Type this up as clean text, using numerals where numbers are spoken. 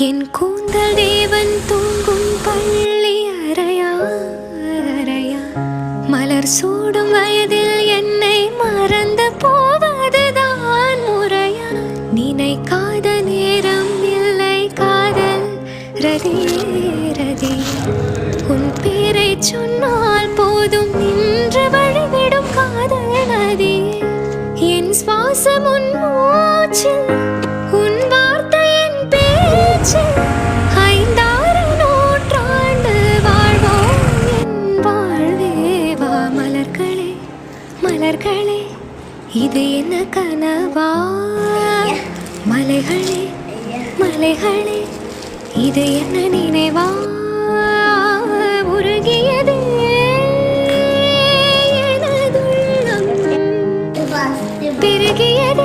என் கூந்தல் தேவன் தூங்கும் பள்ளி அறையா அறையா, மலர் சூடும் வயதில் என்னை மறந்து போவதுதான் முறையா? நினைக்காத நேரம் இல்லை காதல் ரதியே ரதியே, உன் பேரை சொன்னால் போதும் நின்று வழிவிடும் காதல் நதியே. என் சுவாசம் உன் மூச்சில், உன் வார்த்தையின் பேச்சில், ஐந்தாறு நூற்றாண்டு வாழ்வோம் என் வாழ்வே வா. மலர்களே மலர்களே, இது என்ன கனவா? மலைகளே மலைகளே, இது என்ன நினைவா? உருகியதே எனதுள்ளம், பெருகியதே